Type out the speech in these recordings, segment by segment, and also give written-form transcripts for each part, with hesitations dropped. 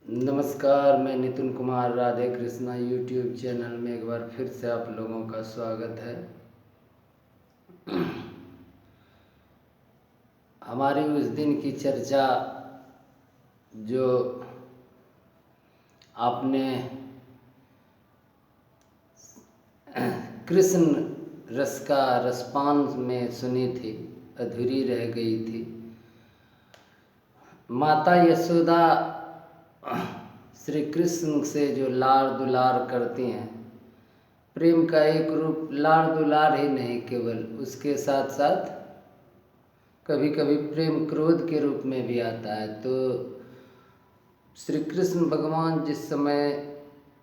नमस्कार, मैं Nitin Kumar Radhe Krishna YouTube channel में एक बार फिर से आप लोगों का स्वागत है। हमारी उस दिन की चर्चा जो आपने कृष्ण रस का रसपान में सुनी थी, अधूरी रह गई थी। माता यशोदा श्री कृष्ण से जो लाड़ दुलार करती हैं, प्रेम का एक रूप लाड़ दुलार ही नहीं, केवल उसके साथ साथ कभी कभी प्रेम क्रोध के रूप में भी आता है। तो श्री कृष्ण भगवान जिस समय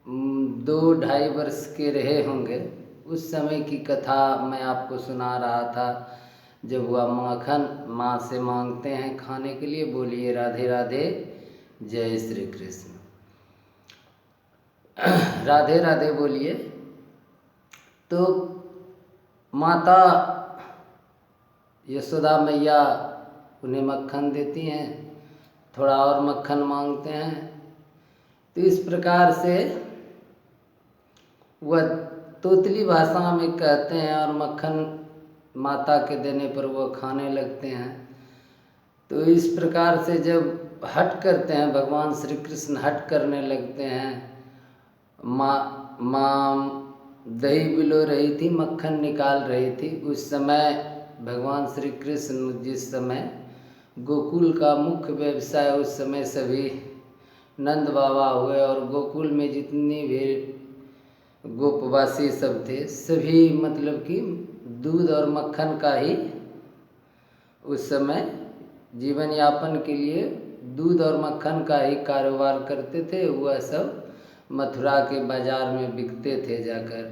2-2.5 वर्ष के रहे होंगे, उस समय की कथा मैं आपको सुना रहा था। जब वह माखन माँ से मांगते हैं खाने के लिए, बोलिए राधे राधे, जय श्री कृष्ण, राधे राधे बोलिए। तो माता यशोदा मैया उन्हें मक्खन देती हैं, थोड़ा और मक्खन मांगते हैं। तो इस प्रकार से वह तोतली भाषा में कहते हैं और मक्खन माता के देने पर वो खाने लगते हैं। तो इस प्रकार से जब हट करते हैं, भगवान श्री कृष्ण हट करने लगते हैं। माँ दही बिलो रही थी, मक्खन निकाल रही थी। उस समय भगवान श्री कृष्ण जिस समय गोकुल का मुख्य व्यवसाय, उस समय सभी नंद बाबा हुए और गोकुल में जितनी भी गोपवासी सब थे, सभी मतलब कि दूध और मक्खन का ही उस समय जीवन यापन के लिए दूध और मक्खन का ही कारोबार करते थे। वह सब मथुरा के बाजार में बिकते थे जाकर।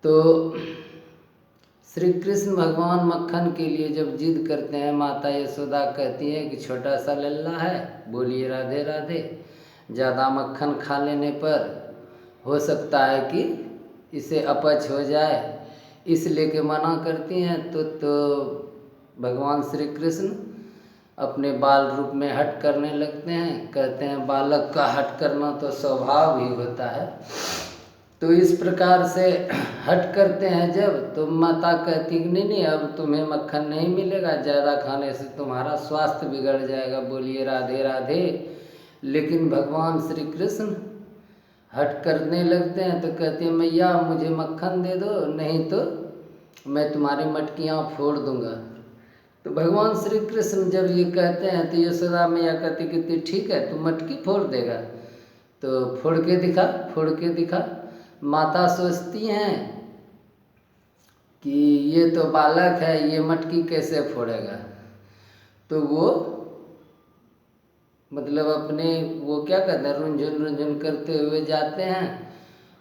तो श्री कृष्ण भगवान मक्खन के लिए जब जिद करते हैं, माता यशोदा कहती है कि छोटा सा लल्ला है, बोलिए राधे राधे, ज़्यादा मक्खन खा लेने पर हो सकता है कि इसे अपच हो जाए, इसलिए के मना करती हैं। तो भगवान श्री कृष्ण अपने बाल रूप में हट करने लगते हैं। कहते हैं बालक का हट करना तो स्वभाव ही होता है। तो इस प्रकार से हट करते हैं जब, तो माता कहती कि नहीं, अब तुम्हें मक्खन नहीं मिलेगा, ज़्यादा खाने से तुम्हारा स्वास्थ्य बिगड़ जाएगा, बोलिए राधे राधे। लेकिन भगवान श्री कृष्ण हट करने लगते हैं। तो कहते हैं मैया मुझे मक्खन दे दो, नहीं तो मैं तुम्हारी मटकियाँ फोड़ दूंगा। तो भगवान श्री कृष्ण जब ये कहते हैं तो यशोदा मैया कहती कि ठीक है, तू मटकी फोड़ देगा तो फोड़ के दिखा, फोड़ के दिखा। माता सोचती हैं कि ये तो बालक है, ये मटकी कैसे फोड़ेगा। तो वो मतलब अपने वो क्या कहते हैं, रुंझुन रुंझुन करते हुए जाते हैं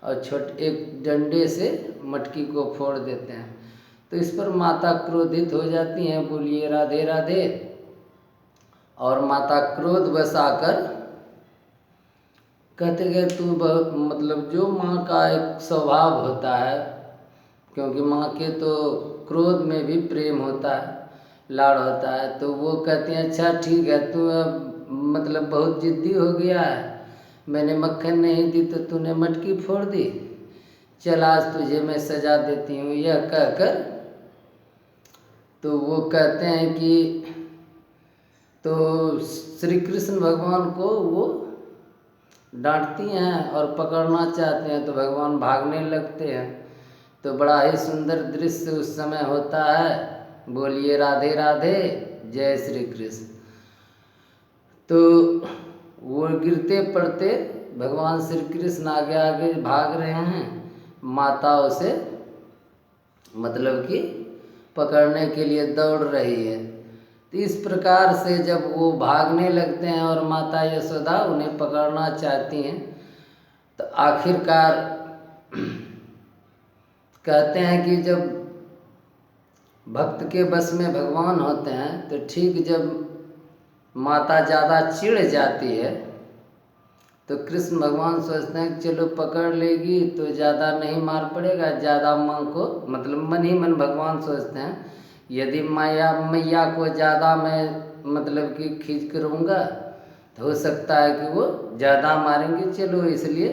और छोटे एक डंडे से मटकी को फोड़ देते हैं। तो इस पर माता क्रोधित हो जाती हैं, बोलिए राधे राधे। और माता क्रोध बस आकर कहते गए तू मतलब जो माँ का एक स्वभाव होता है, क्योंकि माँ के तो क्रोध में भी प्रेम होता है, लाड़ होता है। तो वो कहती हैं अच्छा ठीक है, तू अब मतलब बहुत जिद्दी हो गया है, मैंने मक्खन नहीं दी तो तूने मटकी फोड़ दी, चल आज तुझे मैं सजा देती हूँ। यह कहकर तो वो कहते हैं कि तो श्री कृष्ण भगवान को वो डांटती हैं और पकड़ना चाहते हैं, तो भगवान भागने लगते हैं। तो बड़ा ही सुंदर दृश्य उस समय होता है, बोलिए राधे राधे, जय श्री कृष्ण। तो वो गिरते पड़ते भगवान श्री कृष्ण आगे आगे भाग रहे हैं, माता उसे मतलब कि पकड़ने के लिए दौड़ रही है। तो इस प्रकार से जब वो भागने लगते हैं और माता यशोदा उन्हें पकड़ना चाहती हैं, तो आखिरकार कहते हैं कि जब भक्त के बस में भगवान होते हैं, तो ठीक जब माता ज़्यादा चिढ़ जाती है तो कृष्ण भगवान सोचते हैं कि चलो पकड़ लेगी तो ज़्यादा नहीं मार पड़ेगा, ज़्यादा माँ को मतलब मन ही मन भगवान सोचते हैं यदि मैया को ज़्यादा मैं मतलब कि खींच करूँगा तो हो सकता है कि वो ज़्यादा मारेंगे, चलो इसलिए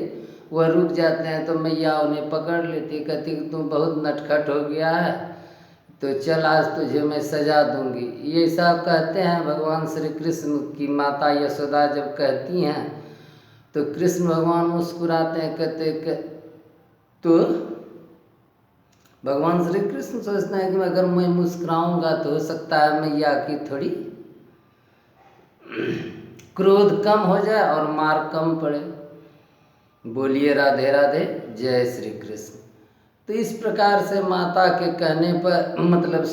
वह रुक जाते हैं। तो मैया उन्हें पकड़ लेती, कहती कि तुम बहुत नटखट हो गया है, तो चल आज तुझे मैं सजा दूंगी। ये सब कहते हैं भगवान श्री कृष्ण की माता यशोदा जब कहती हैं तो कृष्ण भगवान मुस्कुराते हैं, कहते कि तो भगवान श्री कृष्ण सोचते हैं कि अगर मैं मुस्कुराऊंगा तो हो सकता है मैया की थोड़ी क्रोध कम हो जाए और मार कम पड़े। बोलिए राधे राधे, जय श्री कृष्ण। तो इस प्रकार से माता के कहने पर मतलब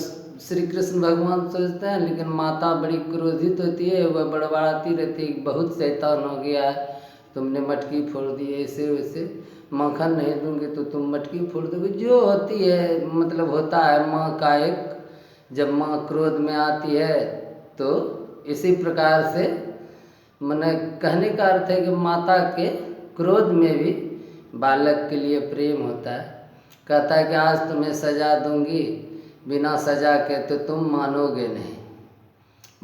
श्री कृष्ण भगवान सोचते हैं, लेकिन माता बड़ी क्रोधित होती है, वह बड़बड़ाती रहती है, बहुत शैतान हो गया है, तुमने मटकी फोड़ दी, ऐसे वैसे मक्खन नहीं दूंगी तो तुम मटकी फोड़ दोगे। जो होती है मतलब होता है माँ का एक, जब माँ क्रोध में आती है तो इसी प्रकार से मैंने कहने का अर्थ है कि माता के क्रोध में भी बालक के लिए प्रेम होता है। कहता है कि आज तुम्हें सजा दूंगी, बिना सजा के तो तुम मानोगे नहीं।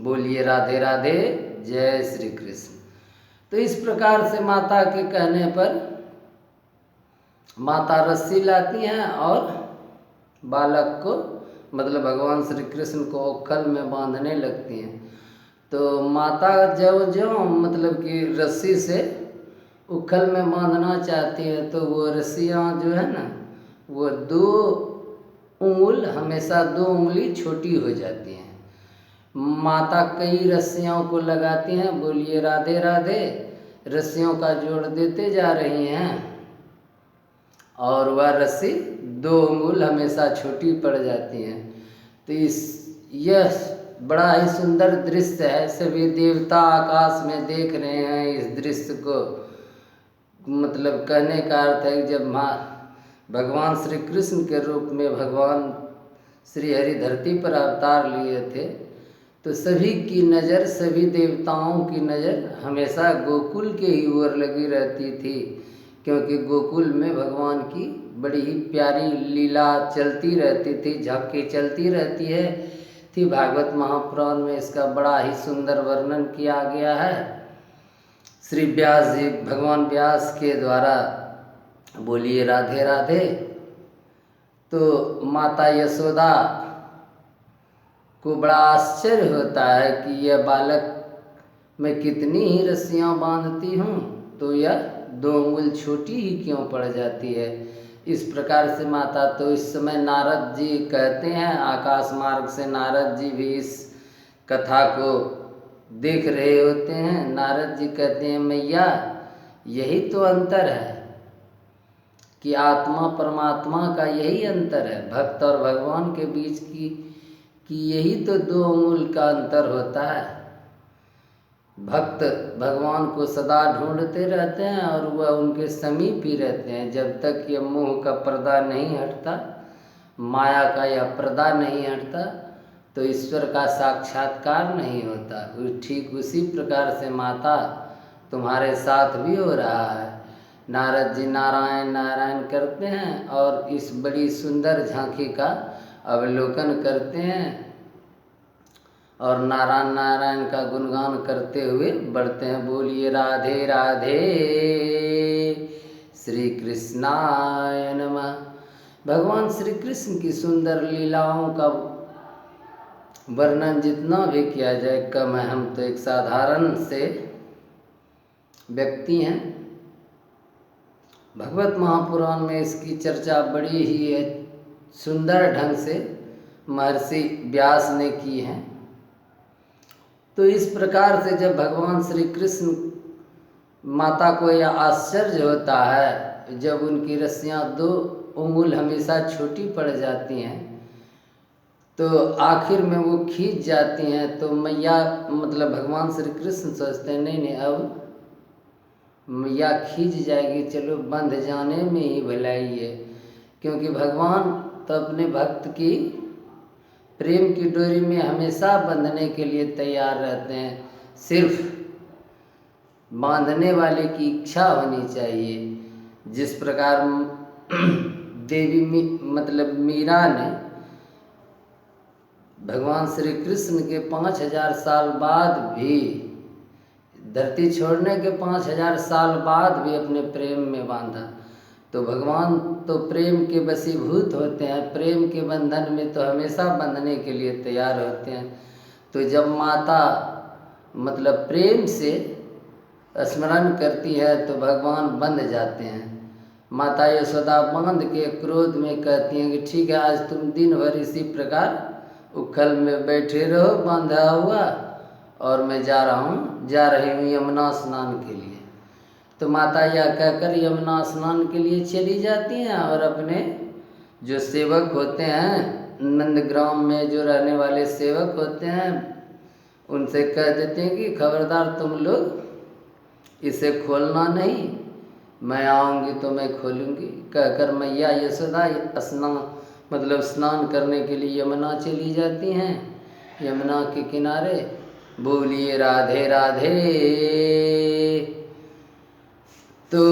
बोलिए राधे राधे, जय श्री कृष्ण। तो इस प्रकार से माता के कहने पर माता रस्सी लाती हैं और बालक को मतलब भगवान श्री कृष्ण को ओखल में बांधने लगती हैं। तो माता जो जो मतलब कि रस्सी से उखल में बांधना चाहती है तो वो रस्सियाँ जो है ना वो 2 उंगल हमेशा 2 उंगली छोटी हो जाती हैं। माता कई रस्सियों को लगाती हैं, बोलिए राधे राधे, रस्सियों का जोड़ देते जा रही हैं और वह रस्सी 2 उंगल हमेशा छोटी पड़ जाती हैं। तो यह बड़ा ही सुंदर दृश्य है। सभी देवता आकाश में देख रहे हैं इस दृश्य को। मतलब कहने का अर्थ है कि जब भगवान श्री कृष्ण के रूप में भगवान श्री हरि धरती पर अवतार लिए थे तो सभी की नज़र, सभी देवताओं की नज़र हमेशा गोकुल के ही ओर लगी रहती थी, क्योंकि गोकुल में भगवान की बड़ी ही प्यारी लीला चलती रहती थी, झांकी चलती रहती है थी। भागवत महापुराण में इसका बड़ा ही सुंदर वर्णन किया गया है श्री व्यास जी, भगवान व्यास के द्वारा। बोलिए राधे राधे। तो माता यशोदा को बड़ा आश्चर्य होता है कि यह बालक मैं कितनी ही रस्सियाँ बांधती हूँ तो यह 2 उंगल छोटी ही क्यों पड़ जाती है। इस प्रकार से माता, तो इस समय नारद जी कहते हैं, आकाश मार्ग से नारद जी भी इस कथा को देख रहे होते हैं। नारद जी कहते हैं मैया यही तो अंतर है कि आत्मा परमात्मा का यही अंतर है, भक्त और भगवान के बीच की यही तो 2 उंगल का अंतर होता है। भक्त भगवान को सदा ढूंढते रहते हैं और वह उनके समीप ही रहते हैं जब तक ये मोह का पर्दा नहीं हटता, माया का यह पर्दा नहीं हटता तो ईश्वर का साक्षात्कार नहीं होता। ठीक उसी प्रकार से माता तुम्हारे साथ भी हो रहा है। नारद जी नारायण नारायण करते हैं और इस बड़ी सुंदर झांकी का अवलोकन करते हैं और नारायण नारायण का गुणगान करते हुए बढ़ते हैं। बोलिए राधे राधे, श्री कृष्णाय नमः। भगवान श्री कृष्ण की सुंदर लीलाओं का वर्णन जितना भी किया जाए कम है। हम तो एक साधारण से व्यक्ति हैं। भगवत महापुराण में इसकी चर्चा बड़ी ही सुंदर ढंग से महर्षि व्यास ने की है। तो इस प्रकार से जब भगवान श्री कृष्ण माता को यह आश्चर्य होता है जब उनकी रस्सियाँ 2 उंगल हमेशा छोटी पड़ जाती हैं तो आखिर में वो खींच जाती हैं। तो मैया मतलब भगवान श्री कृष्ण सोचते हैं नहीं अब मैया खींच जाएगी, चलो बंध जाने में ही भलाई है, क्योंकि भगवान तो अपने भक्त की प्रेम की डोरी में हमेशा बंधने के लिए तैयार रहते हैं। सिर्फ बांधने वाले की इच्छा होनी चाहिए। जिस प्रकार देवी मतलब मीरा ने भगवान श्री कृष्ण के 5000 साल बाद भी धरती छोड़ने के 5000 साल बाद भी अपने प्रेम में बांधा। तो भगवान तो प्रेम के वशीभूत होते हैं, प्रेम के बंधन में तो हमेशा बंधने के लिए तैयार होते हैं। तो जब माता मतलब प्रेम से स्मरण करती है तो भगवान बंध जाते हैं। माता यशोदा बांध के क्रोध में कहती हैं कि ठीक है, आज तुम दिन भर इसी प्रकार उखल में बैठे रहो बांधा हुआ, और मैं जा रही हूँ यमुना स्नान के लिए। तो माता यह कहकर यमुना स्नान के लिए चली जाती हैं और अपने जो सेवक होते हैं, नंदग्राम में जो रहने वाले सेवक होते हैं, उनसे कह देते हैं कि खबरदार तुम लोग इसे खोलना नहीं, मैं आऊँगी तो मैं खोलूँगी। कहकर मैया यशोदा स्नान करने के लिए यमुना चली जाती हैं। यमुना के किनारे बोलिए राधे राधे। तो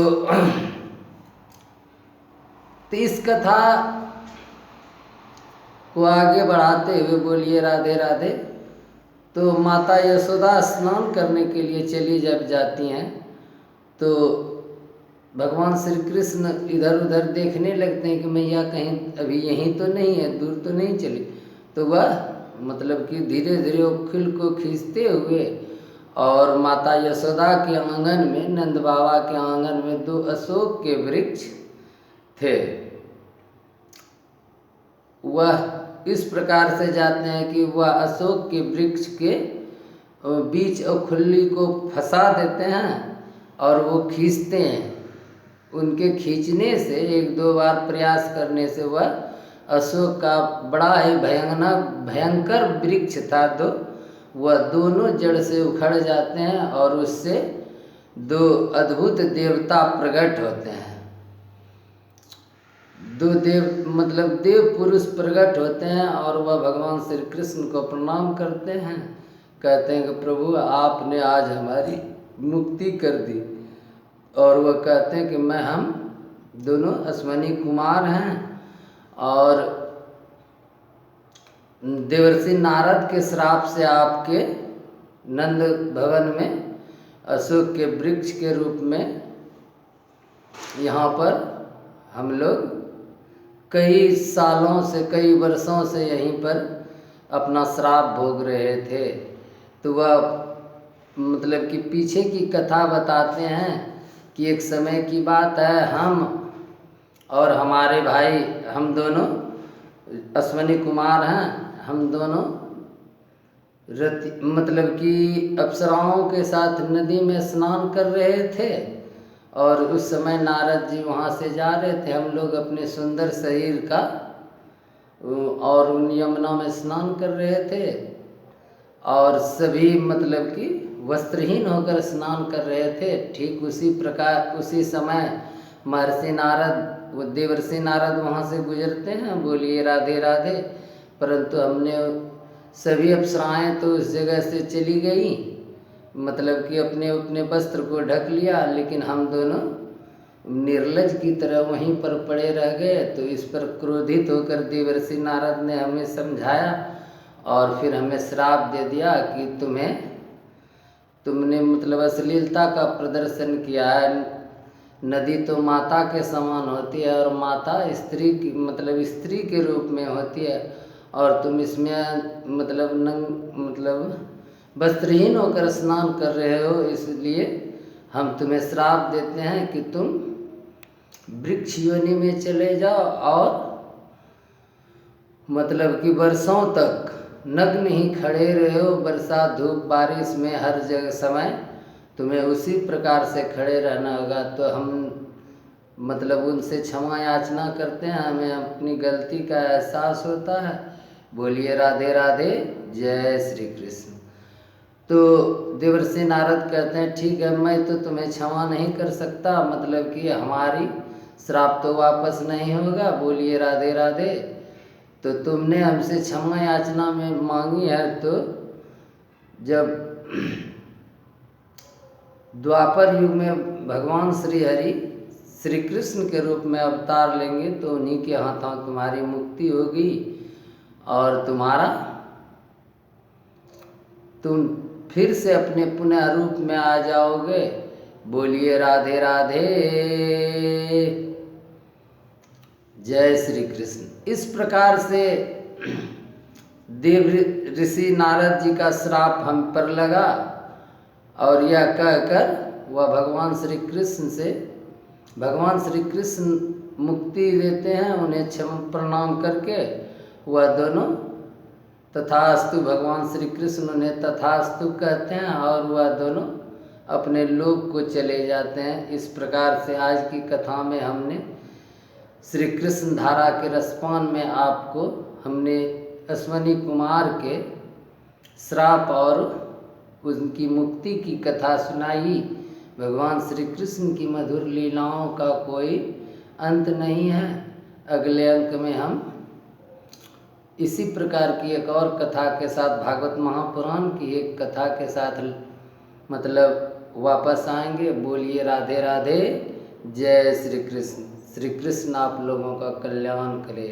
इस कथा को आगे बढ़ाते हुए बोलिए राधे राधे। तो माता यशोदा स्नान करने के लिए चली जब जाती हैं तो भगवान श्री कृष्ण इधर उधर देखने लगते हैं कि मैया कहीं अभी यहीं तो नहीं है, दूर तो नहीं चली। तो वह मतलब कि धीरे धीरे उखिल को खींचते हुए और माता यशोदा के आंगन में, नंद बाबा के आंगन में 2 अशोक के वृक्ष थे। वह इस प्रकार से जाते हैं कि वह अशोक के वृक्ष के बीच खुल्ली को फंसा देते हैं और वो खींचते हैं। उनके खींचने से 1-2 बार प्रयास करने से वह अशोक का बड़ा ही भयंकर वृक्ष था, तो वह दोनों जड़ से उखड़ जाते हैं और उससे 2 अद्भुत देवता प्रकट होते हैं। 2 देव पुरुष प्रकट होते हैं और वह भगवान श्री कृष्ण को प्रणाम करते हैं, कहते हैं कि प्रभु आपने आज हमारी मुक्ति कर दी। और वह कहते हैं कि हम दोनों अश्वनी कुमार हैं और देवर्षि नारद के श्राप से आपके नंद भवन में अशोक के वृक्ष के रूप में यहाँ पर हम लोग कई सालों से, कई वर्षों से यहीं पर अपना श्राप भोग रहे थे। तो वह मतलब कि पीछे की कथा बताते हैं कि एक समय की बात है, हम और हमारे भाई, हम दोनों अश्वनी कुमार हैं, हम दोनों मतलब कि अप्सराओं के साथ नदी में स्नान कर रहे थे। और उस समय नारद जी वहाँ से जा रहे थे, हम लोग अपने सुंदर शरीर का और उन यमुना में स्नान कर रहे थे और सभी मतलब कि वस्त्रहीन होकर स्नान कर रहे थे। ठीक उसी प्रकार उसी समय महर्षि नारद, वो देवर्षि नारद वहाँ से गुजरते हैं, बोलिए राधे राधे। परंतु हमने सभी अप्सराएं तो उस जगह से चली गई, मतलब कि अपने अपने वस्त्र को ढक लिया, लेकिन हम दोनों निर्लज की तरह वहीं पर पड़े रह गए। तो इस पर क्रोधित होकर देवर्षि नारद ने हमें समझाया और फिर हमें श्राप दे दिया कि तुमने मतलब अश्लीलता का प्रदर्शन किया है। नदी तो माता के समान होती है और माता स्त्री की मतलब स्त्री के रूप में होती है, और तुम इसमें मतलब वस्त्रहीन होकर स्नान कर रहे हो, इसलिए हम तुम्हें श्राप देते हैं कि तुम वृक्ष योनि में चले जाओ और मतलब कि वर्षों तक नग्न ही खड़े रहे हो, बरसात धूप बारिश में हर जगह समय तुम्हें उसी प्रकार से खड़े रहना होगा। तो हम मतलब उनसे क्षमा याचना करते हैं, हमें अपनी गलती का एहसास होता है। बोलिए राधे राधे, जय श्री कृष्ण। तो देवर्षि नारद कहते हैं ठीक है, मैं तो तुम्हें क्षमा नहीं कर सकता, मतलब कि हमारी श्राप तो वापस नहीं होगा, बोलिए राधे राधे। तो तुमने हमसे क्षमा याचना में मांगी है, तो जब द्वापर युग में भगवान श्री हरि श्री कृष्ण के रूप में अवतार लेंगे तो उन्हीं के हाथों तुम्हारी मुक्ति होगी और तुम फिर से अपने पुनः रूप में आ जाओगे। बोलिए राधे राधे, जय श्री कृष्ण। इस प्रकार से देव ऋषि नारद जी का श्राप हम पर लगा और यह कहकर वह भगवान श्री कृष्ण मुक्ति देते हैं। उन्हें क्षमा प्रणाम करके वह दोनों तथास्तु, भगवान श्री कृष्ण उन्हें तथास्तु कहते हैं और वह दोनों अपने लोक को चले जाते हैं। इस प्रकार से आज की कथा में हमने श्री कृष्ण धारा के रसपान में आपको हमने अश्वनी कुमार के श्राप और उनकी मुक्ति की कथा सुनाई। भगवान श्री कृष्ण की मधुर लीलाओं का कोई अंत नहीं है। अगले अंक में हम इसी प्रकार की एक और कथा के साथ, भागवत महापुराण की एक कथा के साथ मतलब वापस आएंगे। बोलिए राधे राधे, जय श्री कृष्ण। श्री कृष्ण आप लोगों का कल्याण करे।